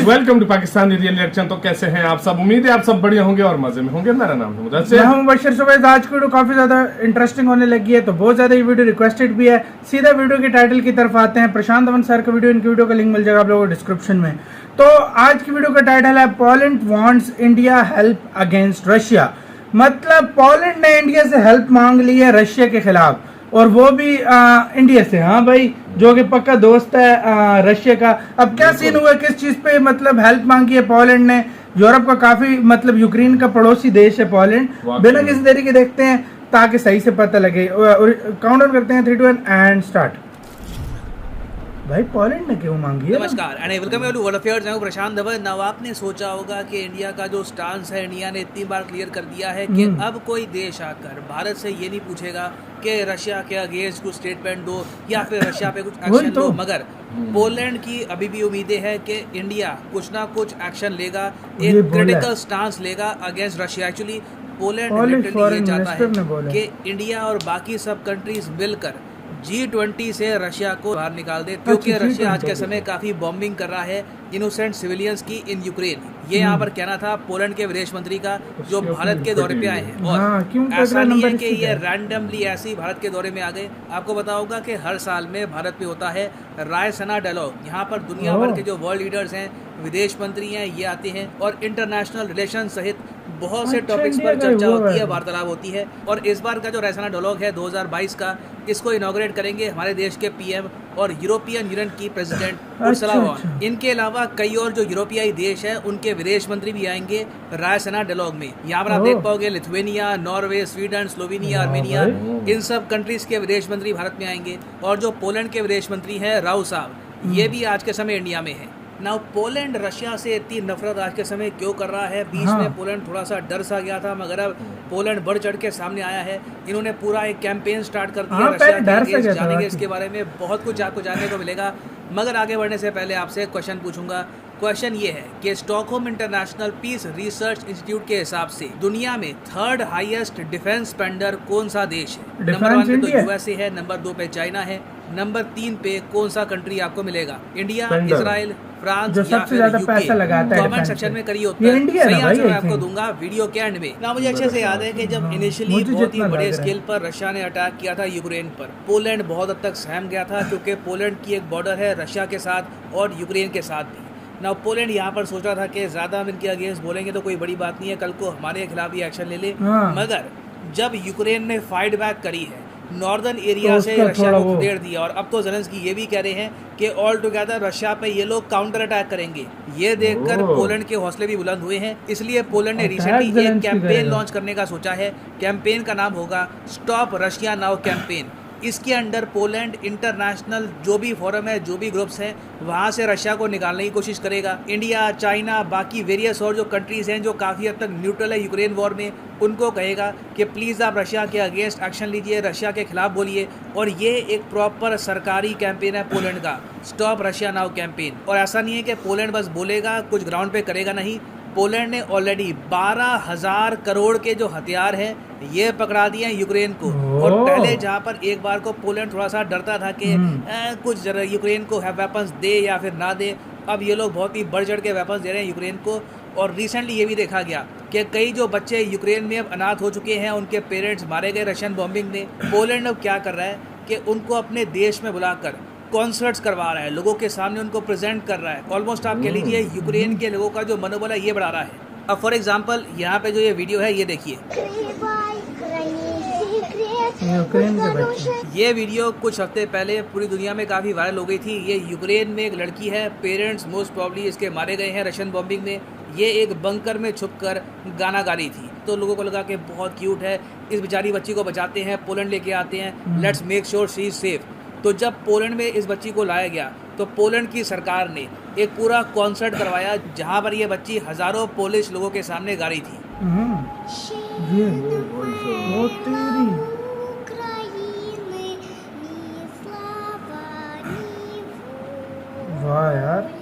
Welcome to Pakistani real reaction. तो कैसे हैं आप सब? उम्मीद है आप सब बढ़िया होंगे और मजे में होंगे। मेरा नाम है मुदस्सिर। मैं मुबशर सुबैद। आज की वीडियो काफी ज्यादा इंटरेस्टिंग होने लगी है, तो बहुत ज्यादा ये वीडियो रिक्वेस्टेड भी है। सीधा वीडियो के टाइटल की तरफ आते हैं। प्रशांत अमन सर का वीडियो, इनकी वीडियो का लिंक मिल जाएगा आप लोगों को डिस्क्रिप्शन में। तो आज की वीडियो का टाइटल है Poland wants India help against Russia. मतलब पोलैंड ने इंडिया से हेल्प मांग ली है रशिया के खिलाफ, और वो भी इंडिया से। हाँ भाई, जो कि पक्का दोस्त है रशिया का। अब क्या सीन हुआ, किस चीज पे मतलब हेल्प मांगी है पोलैंड ने? यूरोप का काफी मतलब यूक्रेन का पड़ोसी देश है पोलैंड। बिना किसी देरी के देखते हैं ताकि सही से पता लगे। काउंट डाउन करते हैं 3 2 1 एंड स्टार्ट। भाई पोलैंड ने क्यों मांगी है? नमस्कार and welcome to world affairs. मैं प्रशांत धवन। now आपने सोचा होगा कि इंडिया का जो स्टांस है, इंडिया ने इतनी बार क्लियर कर दिया है कि अब कोई देश आकर भारत से ये नहीं पूछेगा कि रशिया के अगेंस्ट कुछ स्टेटमेंट दो या फिर रशिया पे कुछ एक्शन लो, मगर पोलैंड की अभी भी उम्मीदें हैं कि इंडिया कुछ ना कुछ एक्शन लेगा, एक क्रिटिकल स्टांस लेगा against Russia. Actually Poland literally ये चाहता है कि इंडिया और बाकी सब कंट्रीज मिलकर G20 से रशिया को बाहर निकाल दे, क्योंकि रशिया आज के समय काफी बॉम्बिंग कर रहा है इनोसेंट सिविलियंस की इन यूक्रेन। ये यहाँ पर कहना था पोलैंड के विदेश मंत्री का, जो भारत के दौरे पे आए हैं। और ऐसा नहीं है कि ये रैंडमली ऐसे ही भारत के दौरे में आ गए। आपको पता होगा कि हर साल में भारत में होता है रायसेना डायलॉग। यहाँ पर दुनिया भर के जो वर्ल्ड लीडर्स हैं, विदेश मंत्री हैं, ये आते हैं और इंटरनेशनल रिलेशन सहित बहुत से टॉपिक्स पर चर्चा होती है, वार्तालाप होती है। और इस बार का जो रायसेना डायलॉग है 2022 का, इसको इनॉग्रेट करेंगे हमारे देश के पीएम और यूरोपियन यूनियन की प्रेसिडेंट उर्सुला वॉन। इनके अलावा कई और जो यूरोपीय देश हैं उनके विदेश मंत्री भी आएंगे रायसेना डायलॉग में। यहाँ पर आप देख पाओगे Lithuania, Norway, Sweden, Slovenia, Armenia, इन सब कंट्रीज के विदेश मंत्री भारत में आएंगे। और जो पोलैंड के विदेश मंत्री हैं राव साहब, ये भी आज के समय इंडिया में है। नाउ पोलैंड रशिया से इतनी नफरत आज के समय क्यों कर रहा है? बीच में पोलैंड थोड़ा सा डर सा गया था, मगर अब पोलैंड बढ़ चढ़ के सामने आया है। इन्होंने पूरा एक कैंपेन स्टार्ट कर दिया रशिया के अगेंस्ट। जानेंगे इसके बारे में, बहुत कुछ आपको जानने को मिलेगा। मगर आगे बढ़ने से पहले आपसे एक क्वेश्चन पूछूंगा। क्वेश्चन ये है कि Stockholm international peace research institute के हिसाब से दुनिया में 3rd हाईएस्ट डिफेंस स्पेंडर कौन सा देश है? नंबर 1 पे तो यूएसए है, नंबर 2 पे चाइना है, नंबर 3 पे कौन सा कंट्री आपको मिलेगा? इंडिया, इजराइल, फ्रांस या फिर यूके? कमेंट सेक्शन में करिए उत्तर। सही आंसर मैं आपको दूंगा वीडियो के एंड में। ना मुझे अच्छे से याद है कि जब इनिशियली बहुत ही बड़े स्केल पर रशिया ने अटैक किया था यूक्रेन पर, पोलैंड बहुत हद तक सहम गया था, क्योंकि पोलैंड की एक बॉर्डर है रशिया के साथ और यूक्रेन के साथ भी। ना पोलैंड यहाँ पर सोच रहा था कि ज़्यादा हम इनके अगेंस्ट बोलेंगे तो कोई बड़ी बात नहीं है, कल को हमारे खिलाफ ही एक्शन ले ले। मगर जब यूक्रेन ने फाइट बैक करी है, नॉर्दर्न एरिया से रशिया को खदेड़ दिया, और अब तो ज़ेलेंस्की ये भी कह रहे हैं कि ऑल टुगेदर रशिया पे ये लोग काउंटर अटैक करेंगे। ये देखकर पोलैंड के हौसले भी बुलंद हुए हैं। इसलिए पोलैंड ने रिसेंटली एक कैंपेन लॉन्च करने का सोचा है। कैंपेन का नाम होगा स्टॉप रशिया नाउ कैंपेन। इसके अंडर पोलैंड इंटरनेशनल जो भी फोरम है, जो भी ग्रुप्स हैं, वहाँ से रशिया को निकालने की कोशिश करेगा। इंडिया, चाइना, बाकी वेरियस और जो कंट्रीज़ हैं जो काफ़ी हद तक न्यूट्रल है यूक्रेन वॉर में, उनको कहेगा कि प्लीज़ आप रशिया के अगेंस्ट एक्शन लीजिए, रशिया के खिलाफ बोलिए। और ये एक प्रॉपर सरकारी कैंपेन है पोलैंड का, स्टॉप रशिया नाउ कैंपेन। और ऐसा नहीं है कि पोलैंड बस बोलेगा, कुछ ग्राउंड पे करेगा नहीं। पोलैंड ने ऑलरेडी 12,000 करोड़ के जो हथियार हैं ये पकड़ा दिए हैं यूक्रेन को। और पहले जहाँ पर एक बार को पोलैंड थोड़ा सा डरता था कि कुछ यूक्रेन को वेपन्स दे या फिर ना दे, अब ये लोग बहुत ही बढ़ चढ़ के वेपन्स दे रहे हैं यूक्रेन को। और रिसेंटली ये भी देखा गया कि कई जो बच्चे यूक्रेन में अब अनाथ हो चुके हैं, उनके पेरेंट्स मारे गए रशियन बॉम्बिंग में। पोलैंड अब क्या कर रहा है कि उनको अपने देश में बुलाकर कॉन्सर्ट्स करवा रहा है, लोगों के सामने उनको प्रेजेंट कर रहा है। ऑलमोस्ट आप कह लीजिए यूक्रेन के लोगों का जो मनोबल है ये बढ़ा रहा है। अब फॉर एग्जांपल यहाँ पे जो ये वीडियो है ये देखिए। ये वीडियो कुछ हफ्ते पहले पूरी दुनिया में काफ़ी वायरल हो गई थी। ये यूक्रेन में एक लड़की है, पेरेंट्स मोस्ट प्रॉब्ली इसके मारे गए हैं रशियन बॉम्बिंग में। ये एक बंकर में छुपकर गाना गा रही थी, तो लोगों को लगा कि बहुत क्यूट है, इस बेचारी बच्ची को बचाते हैं, पोलैंड लेके आते हैं, let's make sure she is safe. तो जब पोलैंड में इस बच्ची को लाया गया तो पोलैंड की सरकार ने एक पूरा कॉन्सर्ट करवाया, जहां पर ये बच्ची हज़ारों पोलिश लोगों के सामने गा रही थी। वाह यार।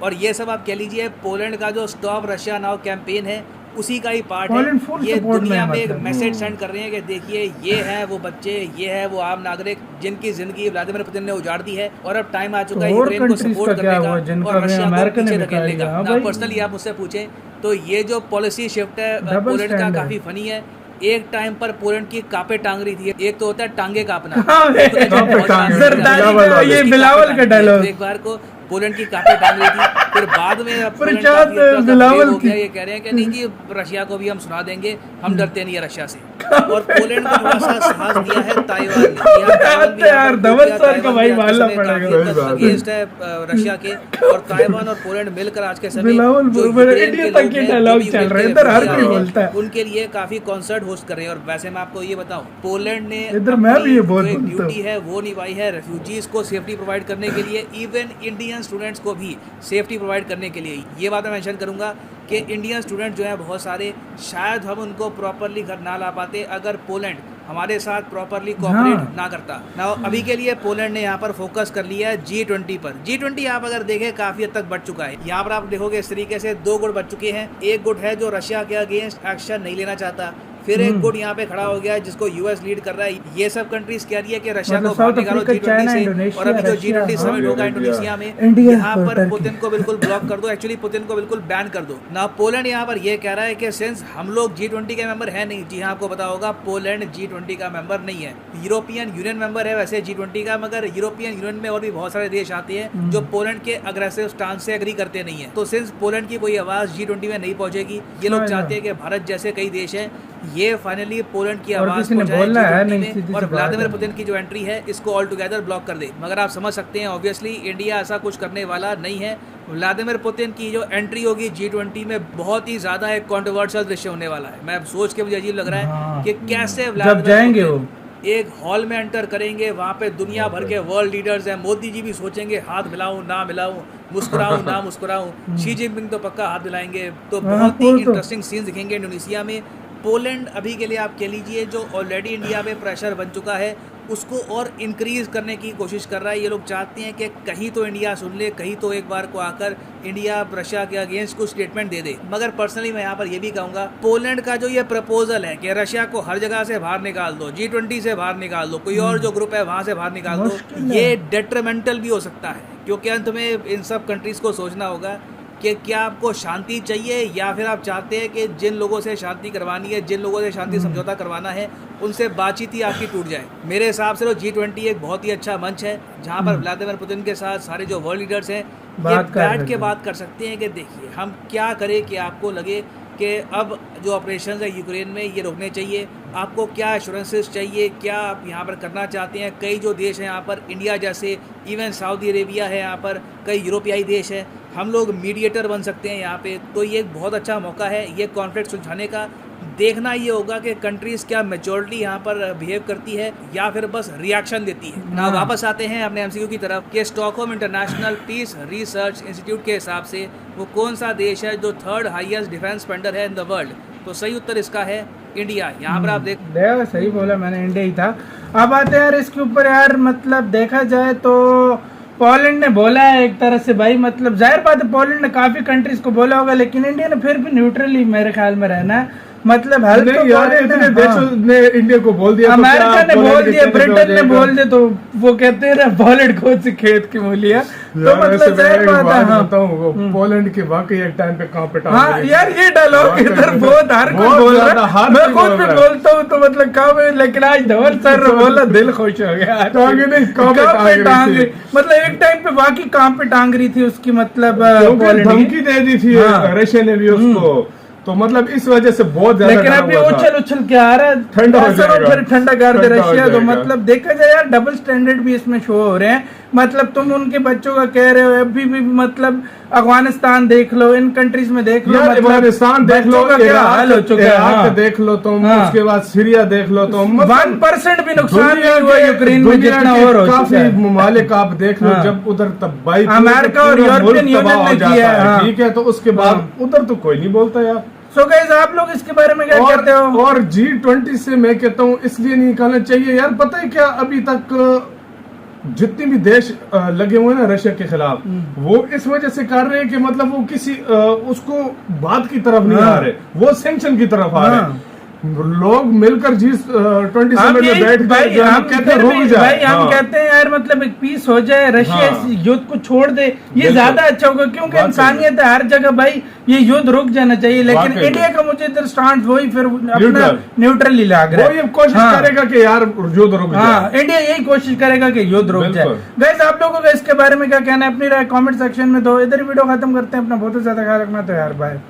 और ये सब आप कह लीजिए पोलैंड का जो स्टॉप रशिया नाउ कैंपेन है, उसी का ही पार्ट पोलैंड full है। ये support में दुनिया है में एक मतलब। मैसेज सेंड कर रहे हैं कि देखिए ये है वो बच्चे, ये है वो आम नागरिक जिनकी जिंदगी व्लादिमीर पुतिन ने उजाड़ दी है और अब टाइम आ चुका है तो और यूक्रेन को countries सपोर्ट का क्या करने हुआ, का जिनका और भी रशिया को अमेरिका ने पीछे बिठा धकेलने लिया। का। हाँ ना भाई। पर्सनली आप मुझसे पूछें तो ये जो पॉलिसी शिफ्ट है Double पोलैंड का standard। काफी फनी है। एक टाइम पर पोलैंड की कापे टांग रही थी, एक तो होता है टांगे कापना, हाँ, एक होता है कांपे बहुत टांग रही थी। जरदारी बिलावल का, वाली। ये उसकी बिलावल कापे का टांग रही थी। dialogue। तो एक बार को पोलैंड की कापे टांग रही थी, फिर बाद में अब पोलैंड प्रशांत काफी हद तक बिलावल हो गया, की। ये कह रहे हैं कि नहीं जी रशिया को भी हम सुना देंगे, हम डरते नहीं है रशिया से। और पोलैंड को थोड़ा सा साहस दिया है ताइवान ने। यार, धवल सर का भाई मानना पड़ेगा। अगेंस्ट है रशिया के, और ताइवान और पोलैंड मिलकर आज के समय बिलावल जो बोल रहे, यूक्रेन के इंडिया लोग तक के हैं, डायलॉग जो भी चल यूक्रेन रहे हैं, के इधर हर लोग कोई हैं, बोलता है। उनके लिए काफी कॉन्सर्ट होस्ट कर रहे हैं। और वैसे मैं आपको ये बताऊं, पोलैंड ने इधर मैं भी ये बहुत जो एक बोलता हूं। ड्यूटी है वो निभाई है रेफ्यूजीज को सेफ्टी प्रोवाइड करने के लिए, इवन इंडियन स्टूडेंट्स को भी सेफ्टी प्रोवाइड करने के लिए। ये बात मैं मेंशन करूंगा कि इंडियन स्टूडेंट जो है बहुत सारे, शायद हम उनको प्रॉपरली घर ना ला पाते अगर पोलैंड हमारे साथ प्रॉपरली कोऑपरेट ना करता ना। अभी के लिए पोलैंड ने यहाँ पर फोकस कर लिया है G20 पर। G20 आप अगर देखें काफी हद तक बढ़ चुका है। यहाँ पर आप देखोगे इस तरीके से 2 गुट बच चुके हैं। एक गुट है जो रशिया के अगेंस्ट एक्शन नहीं लेना चाहता, फिर एक गुट यहाँ पे खड़ा हो गया है जिसको यूएस लीड कर रहा है। ये सब कंट्रीज कह रही है कि रशिया मतलब को बाहर साउथ निकालो अफ्रीका, G20 चाइना, से। इंडोनेशिया, और अभी जो रशिया, G20 समिट हाँ, होगा इंडिया, इंडोनेशिया में, इंडिया यहाँ और पर टर्की। पुतिन को बिल्कुल ब्लॉक कर दो, एक्चुअली पुतिन को बिल्कुल बैन कर दो ना। पोलैंड यहाँ पर ये कह रहा है कि सिंस हम लोग G20 के मेंबर है नहीं, जी हाँ आपको पता होगा पोलैंड G20 का मेंबर नहीं है, यूरोपियन यूनियन मेंबर है वैसे G20 का, मगर यूरोपियन यूनियन में और भी बहुत सारे देश आते हैं जो पोलैंड के अग्रेसिव स्टांस से एग्री करते नहीं है। तो सिंस पोलैंड की कोई आवाज G20 में नहीं पहुंचेगी, ये लोग चाहते हैं कि भारत जैसे कई देश हैं ये फाइनली पोलैंड की और आवाज किसी ने पहुंचाए बोलना है G20 नहीं, में, सीधी और सी बात व्लादिमीर है। पुतिन की जो एंट्री है इसको ऑल टुगेदर ब्लॉक कर दे। मगर आप समझ सकते हैं ऑब्वियसली इंडिया ऐसा कुछ करने वाला नहीं है। व्लादिमीर पुतिन की जो एंट्री होगी G20 में बहुत ही ज्यादा एक कंट्रोवर्शियल दृश्य होने वाला है। मैं सोच के मुझे अजीब लग रहा है हाँ। कि कैसे जब व्लादिमीर जाएंगे पुतिन वो एक हॉल में एंटर करेंगे, वहाँ पे दुनिया भर के वर्ल्ड लीडर्स हैं। मोदी जी भी सोचेंगे हाथ मिलाऊं ना मिलाऊं, मुस्कुराऊं ना मुस्कुराऊं। शी जिनपिंग तो पक्का हाथ मिलाएंगे। तो हाँ, बहुत ही वो तो। इंटरेस्टिंग सीन्स दिखेंगे इंडोनेशिया में। पोलैंड अभी के लिए आप कह लीजिए जो ऑलरेडी इंडिया पे प्रेशर बन चुका है उसको और इंक्रीज करने की कोशिश कर रहा है। ये लोग चाहते हैं कि कहीं तो इंडिया सुन ले, कहीं तो एक बार को आकर इंडिया रशिया के अगेंस्ट कुछ स्टेटमेंट दे दे। मगर पर्सनली मैं यहाँ पर ये भी कहूँगा, पोलैंड का जो ये प्रपोजल है कि रशिया को हर जगह से बाहर निकाल दो, G20 से बाहर निकाल दो, कोई और जो ग्रुप है वहाँ से बाहर निकाल दो, मुश्किल है। ये डेट्रीमेंटल भी हो सकता है। क्योंकि अंत में इन सब कंट्रीज को सोचना होगा कि क्या आपको शांति चाहिए या फिर आप चाहते हैं कि जिन लोगों से शांति करवानी है, जिन लोगों से शांति समझौता करवाना है, उनसे बातचीत ही आपकी टूट जाए। मेरे हिसाब से तो G20 एक बहुत ही अच्छा मंच है जहां पर व्लादिमीर पुतिन के साथ सारे जो वर्ल्ड लीडर्स हैं ये बात कर बैठ सकते के हैं। बात कर सकते हैं कि देखिए हम क्या करें कि आपको लगे कि अब जो ऑपरेशन है यूक्रेन में ये रोकने चाहिए। आपको क्या एश्योरेंसेस चाहिए, क्या आप यहाँ पर करना चाहते हैं। कई जो देश हैं यहाँ पर, इंडिया जैसे, इवन सऊदी अरेबिया है यहाँ पर, कई यूरोपियाई देश हैं, हम लोग मीडिएटर बन सकते हैं यहाँ पे। तो ये एक बहुत अच्छा मौका है ये कॉन्फ्लिक्ट सुलझाने का। देखना ये होगा कि कंट्रीज क्या मैच्योरिटी यहाँ पर बिहेव करती है या फिर बस रिएक्शन देती है ना। वापस आते हैं अपने MCQ की तरफ कि Stockholm international peace research institute के हिसाब से वो कौन सा देश है जो 3rd हाईएस्ट डिफेंस स्पेंडर है इन द वर्ल्ड। तो सही उत्तर इसका है इंडिया। यहाँ पर आप देख सही बोला मैंने, इंडिया ही था। अब आते हैं यार इसके ऊपर, यार मतलब देखा जाए तो पोलैंड ने बोला है एक तरह से भाई, मतलब जाहिर बात है पोलैंड ने काफी कंट्रीज को बोला होगा, लेकिन इंडिया ने फिर भी न्यूट्रली मेरे ख्याल में रहना है। मतलब हेल्प तो यार इतने देशों ने इंडिया को बोल दिया, अमेरिका ने बोल दिया, ब्रिटेन ने बोल दिया, तो वो कहते हैं ना पोलैंड को से खेत की मूलिया। तो मतलब जाहिर बात है। हाँ बताऊं पोलैंड की वाकई एक टाइम पे कहाँ पे हाँ यार ये डायलॉग इधर बहुत हर कोई बोल रहा है, मैं खुद भी बोलता हूँ तो मतलब काम है, लेकिन आज धवल सर बोला दिल खुश हो गया। टांगे नहीं, कहाँ पे टांग रही थी। मतलब एक टाइम पे वाकई काम पे टांग रही थी उसकी, मतलब धमकी दे दी थी रशिया ने भी उसको। तो मतलब इस वजह से बहुत ज्यादा, लेकिन अभी उछल के आ रहा है, ठंडा हो जाएगा, फिर ठंडा कर दे रशिया। तो जाएगा। मतलब देखा जाए यार डबल स्टैंडर्ड भी इसमें शो हो रहे हैं। मतलब तुम उनके बच्चों का कह रहे हो, अभी भी मतलब अफगानिस्तान देख लो, इन कंट्रीज में देख लो, अफगानिस्तान देख लो, क्या हाल हो चुका है। इराक देख लो तुम, उसके बाद सीरिया देख लो तुम, 1% भी नुकसान नहीं हुआ यूक्रेन में जितना और हो चुका काफी है। ममालिक आप देख लो, जब उधर तबाही अमेरिका और यूरोपियन यूनियन ने किया है, ठीक है, तो उसके बाद उधर तो कोई नहीं बोलता यार। सो गाइस आप लोग इसके बारे में क्या कहते हो? और G20 से मैं कहता हूँ इसलिए नहीं निकालना चाहिए यार, पता है क्या, अभी तक जितने भी देश लगे हुए हैं ना रशिया के खिलाफ, वो इस वजह से कर रहे हैं कि मतलब वो किसी उसको बात की तरफ नहीं आ रहे, वो सैंक्शन की तरफ आ रहे हैं। लोग मिलकर G20 समिट में बैठ कर हम कहते हैं रुक जाए, भाई हम कहते हैं यार मतलब एक पीस हो जाए, रशिया इस युद्ध को छोड़ दे, ये ज्यादा अच्छा होगा, क्योंकि इंसानियत है हर जगह भाई, ये युद्ध रुक जाना चाहिए। लेकिन इंडिया का मुझे इधर स्टांस वही फिर अपना न्यूट्रल ही लग रहा है, वो ये कोशिश करेगा कि यार युद्ध रुक जाए। इंडिया यही कोशिश करेगा कि युद्ध रुक जाए। गाइस आप लोगों का इसके बारे में क्या कहना है, अपनी राय कमेंट सेक्शन में दो। इधर वीडियो खत्म करते हैं, अपना बहुत ज्यादा ख्याल रखना, तो यार बाय।